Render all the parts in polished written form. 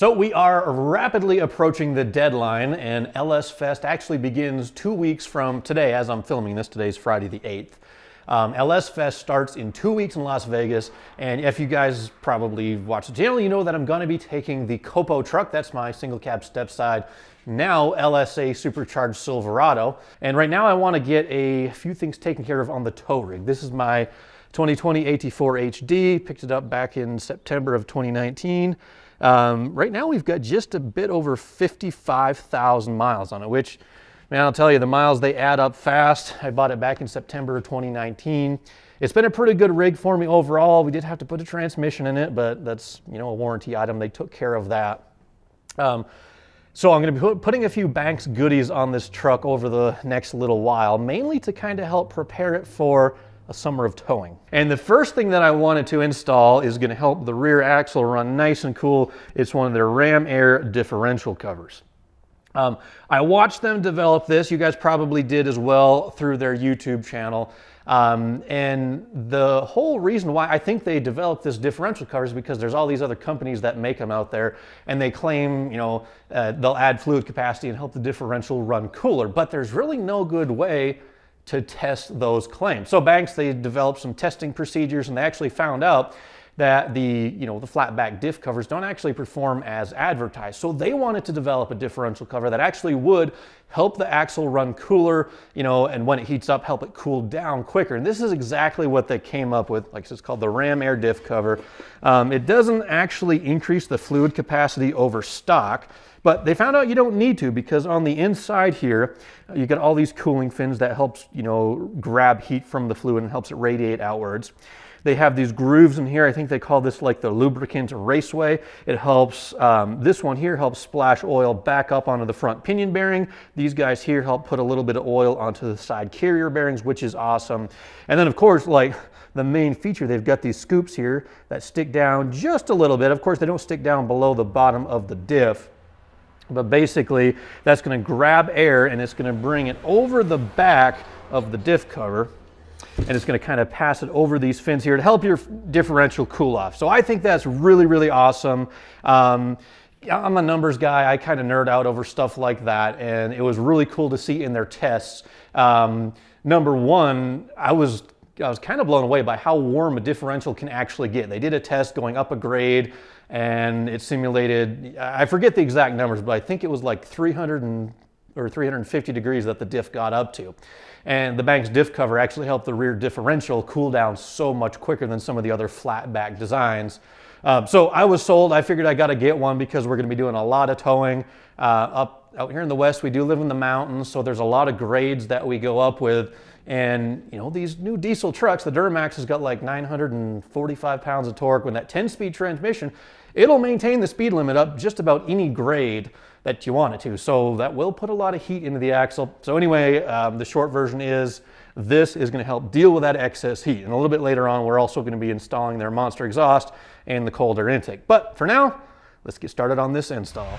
So we are rapidly approaching the deadline, and LS Fest actually begins 2 weeks from today as I'm filming this. Today's Friday the 8th. LS Fest starts in 2 weeks in Las Vegas, and if you guys probably watch the channel, you know that I'm going to be taking the Copo truck. That's my single cab step side, now LSA supercharged Silverado. And right now I want to get a few things taken care of on the tow rig. This is my 2020 AT4 HD, picked it up back in September of 2019. Right now we've got just a bit over 55,000 miles on it, which, man, I'll tell you, the miles, they add up fast. I bought it back in September of 2019. It's been a pretty good rig for me overall. We did have to put a transmission in it, but that's, you know, a warranty item. They took care of that. So I'm going to be putting a few Banks goodies on this truck over the next little while, mainly to kind of help prepare it for a summer of towing. And the first thing that I wanted to install is going to help the rear axle run nice and cool. It's one of their RamAir differential covers. I watched them develop this. You guys probably did as well through their YouTube channel. And the whole reason why I think they developed this differential cover is because there's all these other companies that make them out there, and they claim, you know, they'll add fluid capacity and help the differential run cooler, but there's really no good way to test those claims. So Banks, they developed some testing procedures, and they actually found out that the flat back diff covers don't actually perform as advertised. So they wanted to develop a differential cover that actually would help the axle run cooler, you know, and when it heats up, help it cool down quicker. And this is exactly what they came up with. Like I said, it's called the RamAir diff cover. It doesn't actually increase the fluid capacity over stock, but they found out you don't need to, because on the inside here, you got all these cooling fins that helps, you know, grab heat from the fluid and helps it radiate outwards. They have these grooves in here. I think they call this like the lubricant raceway. It helps, this one here helps splash oil back up onto the front pinion bearing. These guys here help put a little bit of oil onto the side carrier bearings, which is awesome. And then of course, like the main feature, they've got these scoops here that stick down just a little bit. Of course, they don't stick down below the bottom of the diff, but basically that's going to grab air and it's going to bring it over the back of the diff cover, and it's going to kind of pass it over these fins here to help your differential cool off. So I think that's really, really awesome. I'm a numbers guy. I kind of nerd out over stuff like that, and it was really cool to see in their tests. Number one, I was kind of blown away by how warm a differential can actually get. They did a test going up a grade, and it simulated, I forget the exact numbers, but I think it was like 300 or 350 degrees that the diff got up to. And the Banks diff cover actually helped the rear differential cool down so much quicker than some of the other flat back designs. So I was sold. I figured I got to get one because we're going to be doing a lot of towing. Out here in the West, we do live in the mountains, so there's a lot of grades that we go up with. And you know, these new diesel trucks, the Duramax has got like 945 pounds of torque. With that 10-speed transmission, it'll maintain the speed limit up just about any grade that you want it to. So that will put a lot of heat into the axle. So anyway, the short version is this is going to help deal with that excess heat. And a little bit later on, we're also going to be installing their monster exhaust and the cold air intake. But for now, let's get started on this install.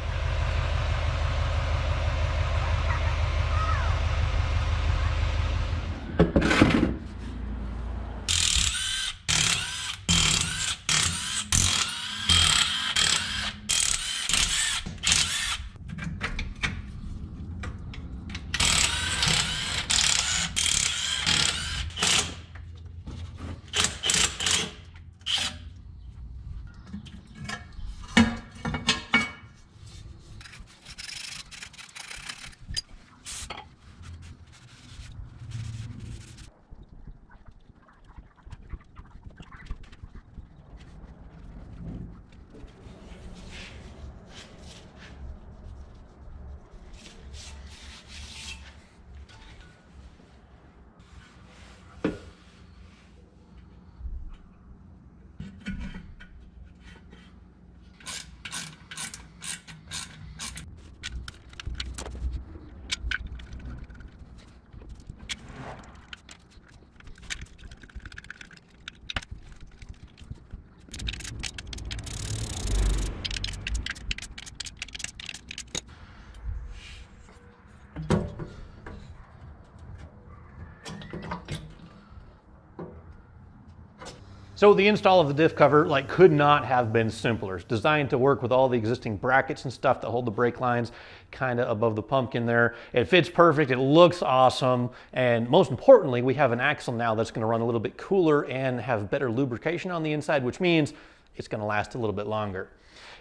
So the install of the diff cover could not have been simpler. It's designed to work with all the existing brackets and stuff that hold the brake lines kind of above the pumpkin there. It fits perfect, it looks awesome, and most importantly, we have an axle now that's gonna run a little bit cooler and have better lubrication on the inside, which means it's gonna last a little bit longer.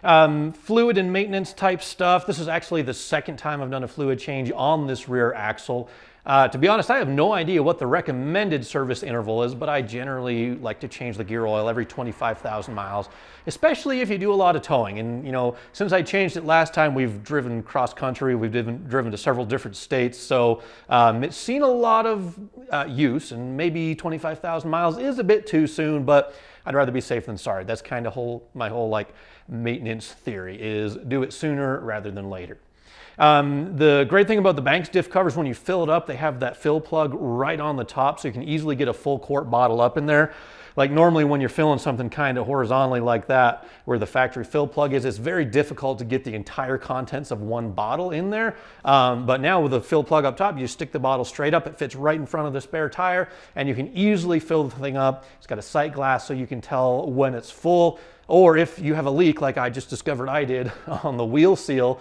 Fluid and maintenance type stuff. This is actually the second time I've done a fluid change on this rear axle. To be honest, I have no idea what the recommended service interval is, but I generally like to change the gear oil every 25,000 miles, especially if you do a lot of towing. And you know, since I changed it last time, we've driven cross country, we've driven to several different states, so it's seen a lot of use, and maybe 25,000 miles is a bit too soon, but I'd rather be safe than sorry. That's kind of my whole maintenance theory, is do it sooner rather than later. The great thing about the Banks diff covers, when you fill it up, they have that fill plug right on the top, so you can easily get a full quart bottle up in there. Like normally when you're filling something kind of horizontally like that, where the factory fill plug is, it's very difficult to get the entire contents of one bottle in there. But now with the fill plug up top, you stick the bottle straight up, it fits right in front of the spare tire, and you can easily fill the thing up. It's got a sight glass so you can tell when it's full. Or if you have a leak, like I just discovered I did on the wheel seal,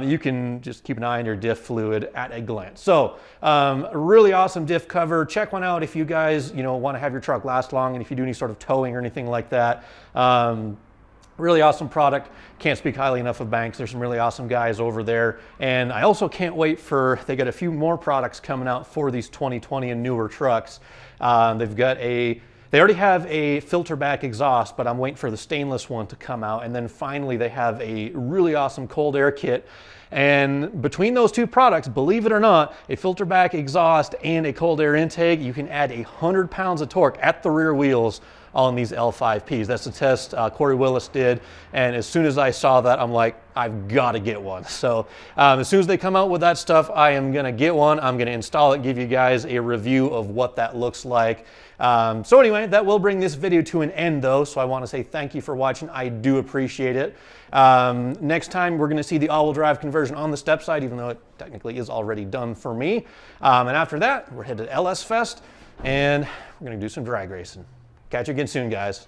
you can just keep an eye on your diff fluid at a glance. So, a really awesome diff cover. Check one out if you guys, want to have your truck last long, and if you do any sort of towing or anything like that. Really awesome product. Can't speak highly enough of Banks. There's some really awesome guys over there. And I also can't wait they got a few more products coming out for these 2020 and newer trucks. They already have a filter back exhaust, but I'm waiting for the stainless one to come out. And then finally, they have a really awesome cold air kit. And between those two products, believe it or not, a filter back exhaust and a cold air intake, you can add 100 pounds of torque at the rear wheels on these L5Ps. That's the test Corey Willis did. And as soon as I saw that, I'm like, I've got to get one. So as soon as they come out with that stuff, I am going to get one. I'm going to install it, give you guys a review of what that looks like. So anyway, that will bring this video to an end though. So I want to say thank you for watching. I do appreciate it. Next time we're going to see the all-wheel drive conversion on the step side, even though it technically is already done for me. And after that, we're headed to LS Fest and we're going to do some drag racing. Catch you again soon, guys.